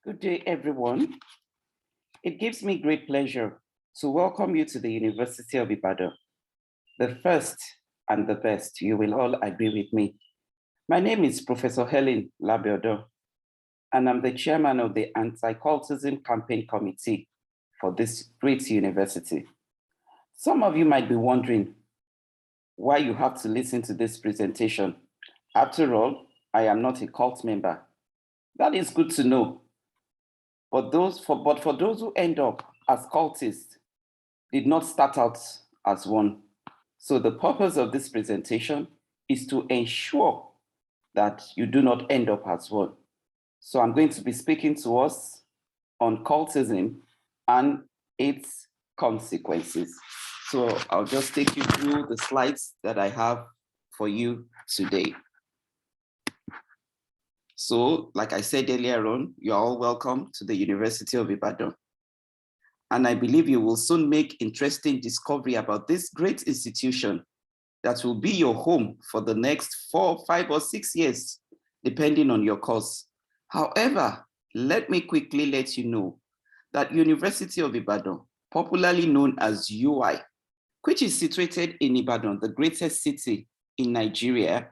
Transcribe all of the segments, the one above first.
Good day, everyone. It gives me great pleasure to welcome you to the University of Ibadan, the first and the best. You will all agree with me. My name is Professor Helen Labiodo, and I'm the chairman of the Anti-Cultism Campaign Committee for this great university. Some of you might be wondering why you have to listen to this presentation. After all, I am not a cult member. That is good to know. But for those who end up as cultists did not start out as one. So the purpose of this presentation is to ensure that you do not end up as one. So I'm going to be speaking to us on cultism and its consequences. So I'll just take you through the slides that I have for you today. So, like I said earlier on, you're all welcome to the University of Ibadan. And I believe you will soon make interesting discovery about this great institution that will be your home for the next 4, 5, or 6 years, depending on your course. However, let me quickly let you know that University of Ibadan, popularly known as UI, which is situated in Ibadan, the greatest city in Nigeria,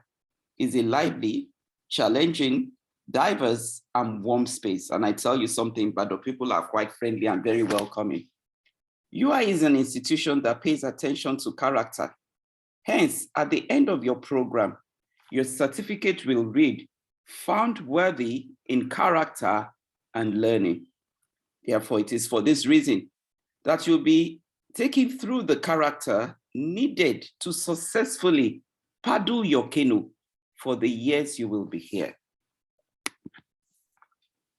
is a lively, challenging, diverse, and warm space. And I tell you something, Ibadan people are quite friendly and very welcoming. UI is an institution that pays attention to character. Hence, at the end of your program, your certificate will read, found worthy in character and learning. Therefore, it is for this reason that you'll be taken through the character needed to successfully paddle your canoe for the years you will be here.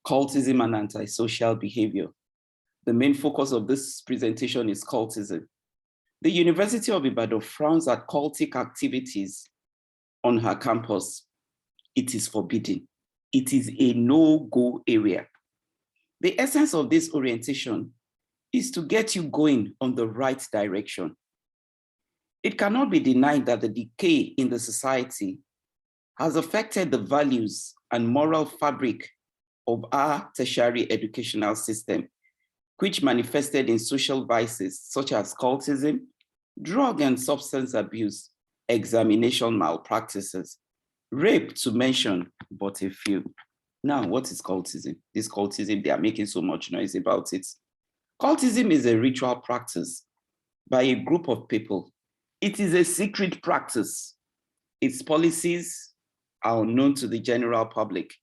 Cultism and antisocial behavior. The main focus of this presentation is cultism. The University of Ibadan frowns at cultic activities on her campus. It is forbidden. It is a no-go area. The essence of this orientation is to get you going on the right direction. It cannot be denied that the decay in the society has affected the values and moral fabric of our tertiary educational system, which manifested in social vices such as cultism, drug and substance abuse, examination malpractices, rape, to mention but a few. Now, what is cultism? This cultism, they are making so much noise about it. Cultism is a ritual practice by a group of people. It is a secret practice. Its policies are unknown to the general public.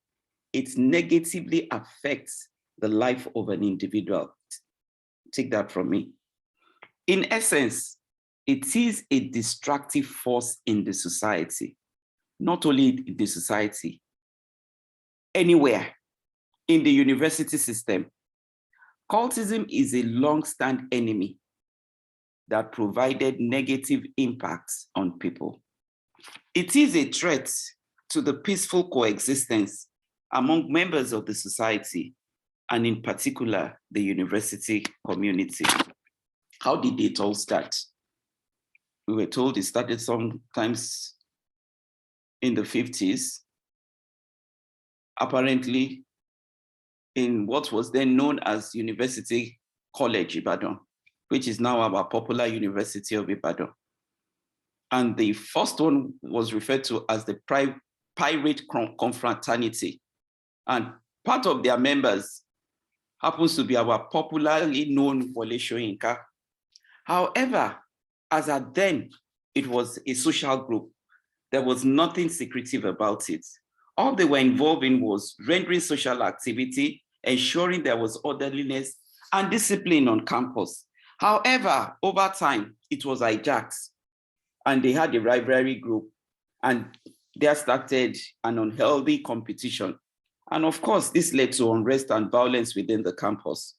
It negatively affects the life of an individual. Take that from me. In essence, it is a destructive force in the society, not only in the society, anywhere in the university system. Cultism is a long-standing enemy that provided negative impacts on people. It is a threat to the peaceful coexistence among members of the society, and in particular, the university community. How did it all start? We were told it started sometimes in the 50s, apparently in what was then known as University College Ibadan, which is now our popular University of Ibadan. And the first one was referred to as the Pirate Confraternity. And part of their members happens to be our popularly known Wole Soyinka. However, as at then, it was a social group. There was nothing secretive about it. All they were involved in was rendering social activity, ensuring there was orderliness and discipline on campus. However, over time, it was hijacked and they had a rivalry group, and there started an unhealthy competition. And of course, this led to unrest and violence within the campus.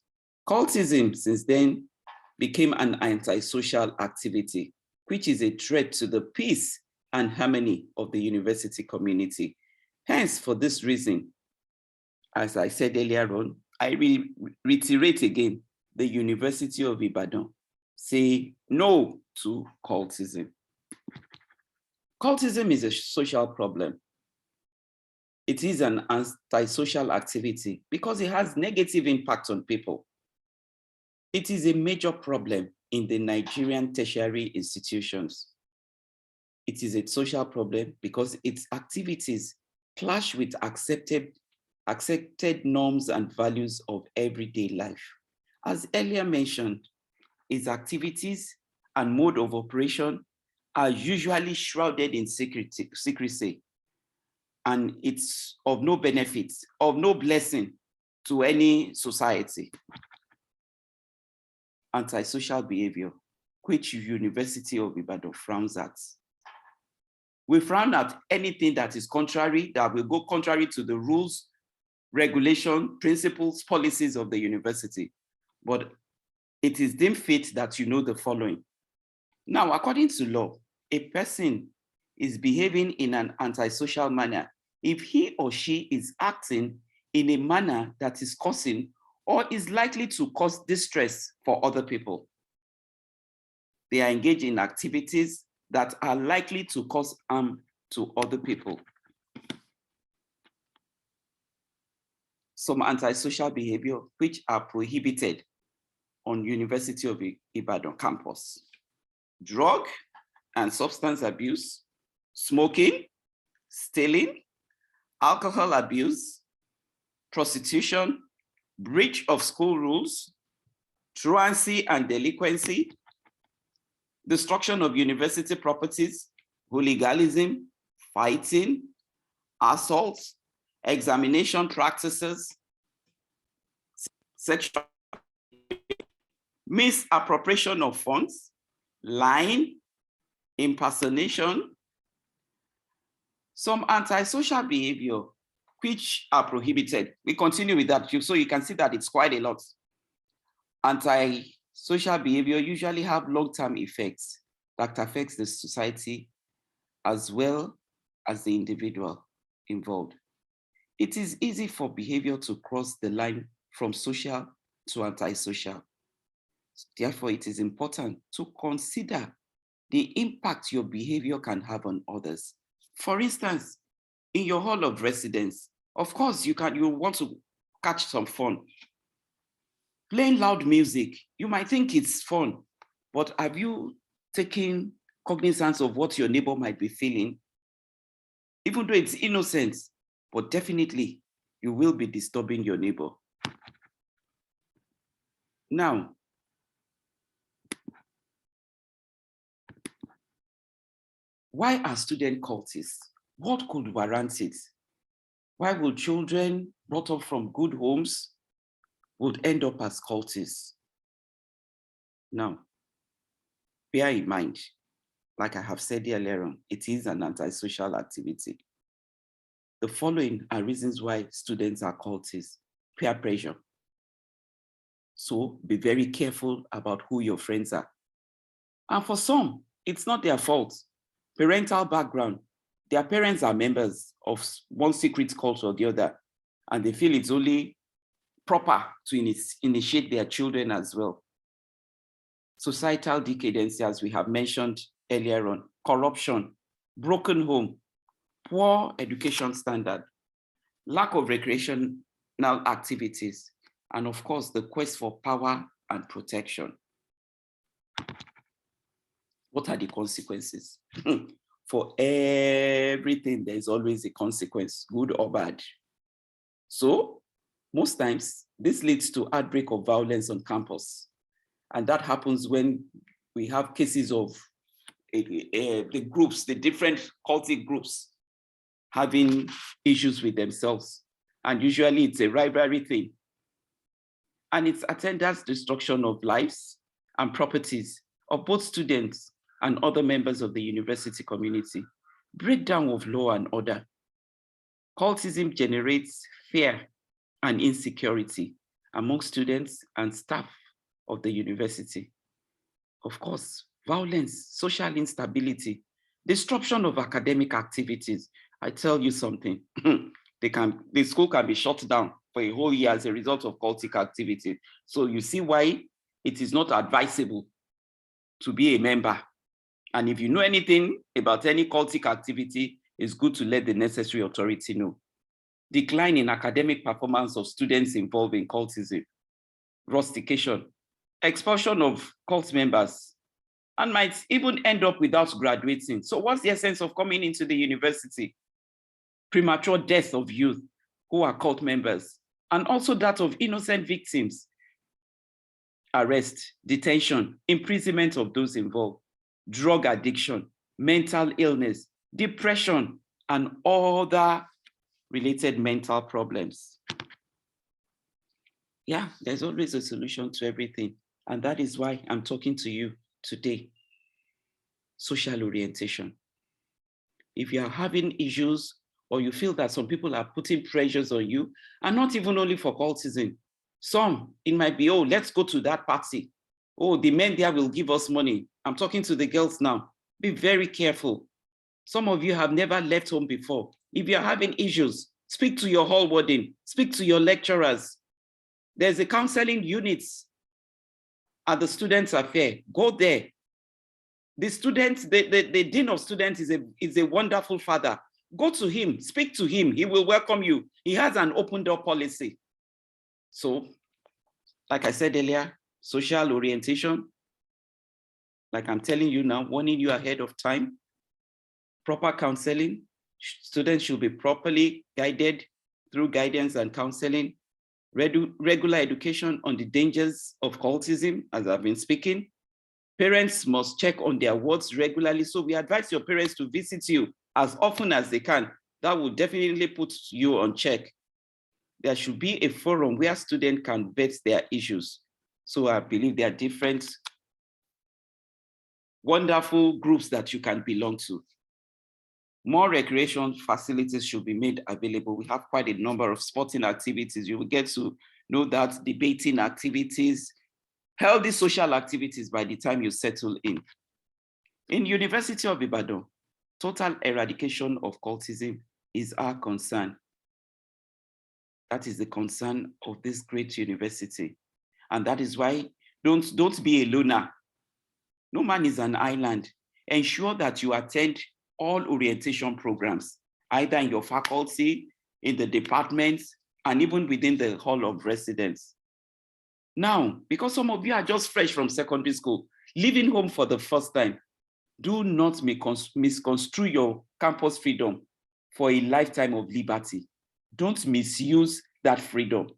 Cultism since then became an antisocial activity, which is a threat to the peace and harmony of the university community. Hence, for this reason, as I said earlier on, I will reiterate again, the University of Ibadan say no to cultism. Cultism is a social problem. It is an antisocial activity because it has negative impact on people. It is a major problem in the Nigerian tertiary institutions. It is a social problem because its activities clash with accepted norms and values of everyday life. As earlier mentioned, its activities and mode of operation are usually shrouded in secrecy, and it's of no benefit, of no blessing to any society. Antisocial behavior, which University of Ibadan frowns at. We frown at anything that is contrary, that will go contrary to the rules, regulation, principles, policies of the university. But it is deemed fit that you know the following. Now, according to law, a person is behaving in an antisocial manner if he or she is acting in a manner that is causing or is likely to cause distress for other people. They are engaged in activities that are likely to cause harm to other people. Some antisocial behavior which are prohibited on University of Ibadan campus: drug and substance abuse, smoking, stealing, alcohol abuse, prostitution, breach of school rules, truancy and delinquency, destruction of university properties, hooliganism, fighting, assaults, examination practices, sexual misappropriation of funds, lying, impersonation. Some antisocial behavior which are prohibited. We continue with that, so you can see that it's quite a lot. Antisocial behavior usually have long-term effects that affects the society as well as the individual involved. It is easy for behavior to cross the line from social to antisocial. Therefore, it is important to consider the impact your behavior can have on others. For instance, in your hall of residence, of course, you want to catch some fun. Playing loud music, you might think it's fun, but have you taken cognizance of what your neighbor might be feeling? Even though it's innocent, but definitely you will be disturbing your neighbor. Now, why are students cultists? What could warrant it? Why will children brought up from good homes would end up as cultists? Now, bear in mind, like I have said earlier on, it is an antisocial activity. The following are reasons why students are cultists: peer pressure. So be very careful about who your friends are. And for some, it's not their fault. Parental background. Their parents are members of one secret cult or the other, and they feel it's only proper to initiate their children as well. Societal decadence, as we have mentioned earlier on, corruption, broken home, poor education standard, lack of recreational activities, and of course, the quest for power and protection. What are the consequences? For everything, there is always a consequence, good or bad. So most times, this leads to outbreak of violence on campus. And that happens when we have cases of the groups, the different cultic groups having issues with themselves. And usually it's a rivalry thing. And it's attendance destruction of lives and properties of both students and other members of the university community. Breakdown of law and order. Cultism generates fear and insecurity among students and staff of the university. Of course, violence, social instability, disruption of academic activities. I tell you something, the school can be shut down for a whole year as a result of cultic activity. So you see why it is not advisable to be a member. And if you know anything about any cultic activity, it's good to let the necessary authority know. decline in academic performance of students involved in cultism, rustication, expulsion of cult members, and might even end up without graduating. So what's the essence of coming into the university? Premature death of youth who are cult members, and also that of innocent victims. Arrest, detention, imprisonment of those involved, drug addiction, mental illness, depression, and other related mental problems. Yeah, there's always a solution to everything. And that is why I'm talking to you today. Social orientation. If you are having issues or you feel that some people are putting pressures on you, and not even only for cultism, some, it might be, oh, let's go to that party. Oh, the men there will give us money. I'm talking to the girls now. Be very careful. Some of you have never left home before. If you're having issues, speak to your hall warden, speak to your lecturers. There's a counseling unit at the Students' Affair. Go there. The student, the dean of students is a wonderful father. Go to him, speak to him. He will welcome you. He has an open door policy. So, like I said earlier, social orientation, like I'm telling you now, warning you ahead of time. Proper counseling. Students should be properly guided through guidance and counseling. Regular education on the dangers of cultism, as I've been speaking. Parents must check on their wards regularly. So we advise your parents to visit you as often as they can. That will definitely put you on check. There should be a forum where students can vet their issues. So I believe there are different wonderful groups that you can belong to. More recreation facilities should be made available. We have quite a number of sporting activities. You will get to know that, debating activities, healthy social activities by the time you settle in. In University of Ibadan, total eradication of cultism is our concern. That is the concern of this great university. And that is why don't be a loner. No man is an island. Ensure that you attend all orientation programs, either in your faculty, in the departments, and even within the hall of residence. Now, because some of you are just fresh from secondary school, leaving home for the first time, do not misconstrue your campus freedom for a lifetime of liberty. Don't misuse that freedom.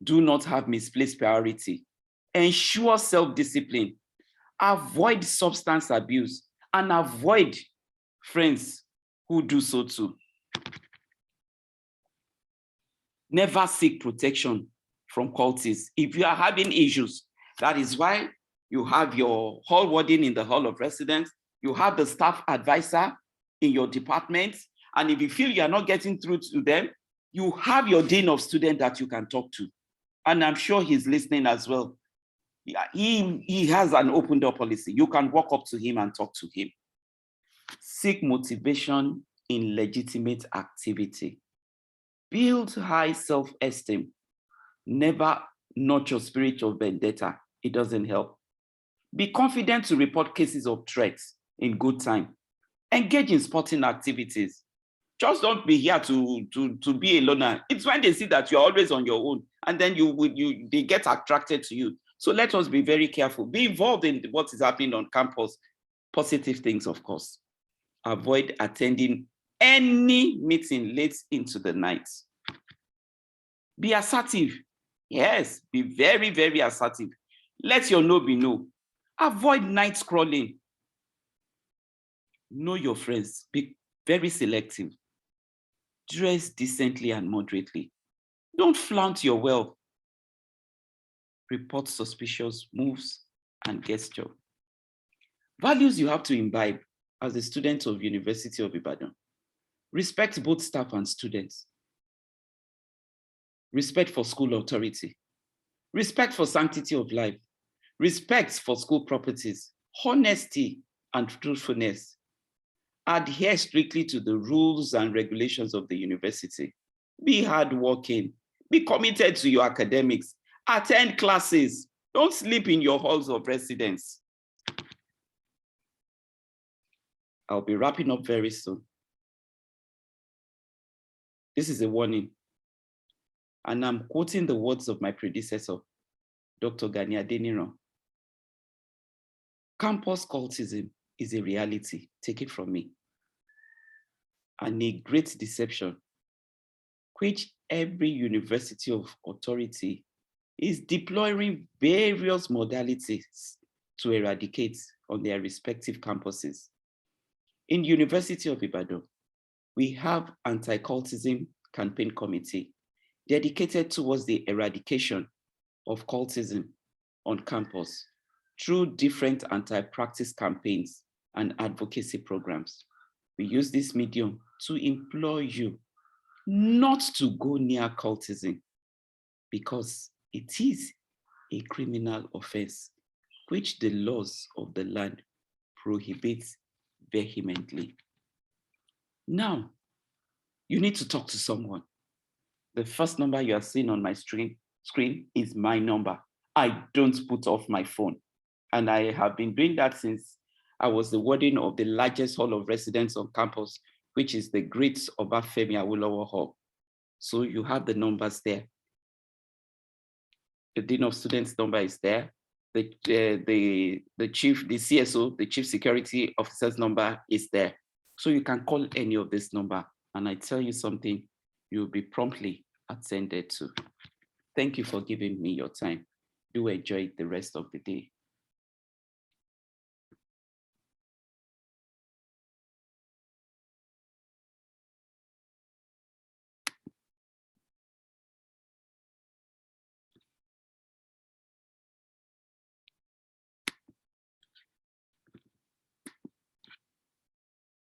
Do not have misplaced priority. Ensure self-discipline. Avoid substance abuse and avoid friends who do so too. Never seek protection from cultists. If you are having issues, that is why you have your hall warden in the hall of residence, you have the staff advisor in your department, and if you feel you are not getting through to them, you have your dean of students that you can talk to. And I'm sure he's listening as well. He has an open door policy. You can walk up to him and talk to him. Seek motivation in legitimate activity. Build high self-esteem. Never nurture spirit of vendetta. It doesn't help. Be confident to report cases of threats in good time. Engage in sporting activities. Just don't be here to be a loner. It's when they see that you're always on your own, and then they get attracted to you. So let us be very careful. Be involved in what is happening on campus. Positive things, of course. Avoid attending any meeting late into the night. Be assertive. Yes, be very, very assertive. Let your no be no. Avoid night scrolling. Know your friends. Be very selective. Dress decently and moderately. Don't flaunt your wealth. Report suspicious moves and gesture. Values you have to imbibe as a student of University of Ibadan. Respect both staff and students. Respect for school authority. Respect for sanctity of life. Respect for school properties. Honesty and truthfulness. Adhere strictly to the rules and regulations of the university. Be hardworking. Be committed to your academics. Attend classes. Don't sleep in your halls of residence. I'll be wrapping up very soon. This is a warning. And I'm quoting the words of my predecessor, Dr. Gani Adeniran. Campus cultism is a reality, take it from me, and a great deception, which every university of authority is deploying various modalities to eradicate on their respective campuses. In University of Ibadan, we have anti-cultism campaign committee dedicated towards the eradication of cultism on campus through different anti-practice campaigns and advocacy programs. We use this medium to implore you not to go near cultism because it is a criminal offense, which the laws of the land prohibit vehemently. Now, you need to talk to someone. The first number you are seeing on my screen is my number. I don't put off my phone. And I have been doing that since I was the warden of the largest hall of residence on campus, which is the Great Obafemi Awolowo Hall. So you have the numbers there. The Dean of Students number is there. The chief, the CSO, the Chief Security Officer's number is there. So you can call any of this number. And I tell you something, you'll be promptly attended to. Thank you for giving me your time. Do enjoy the rest of the day.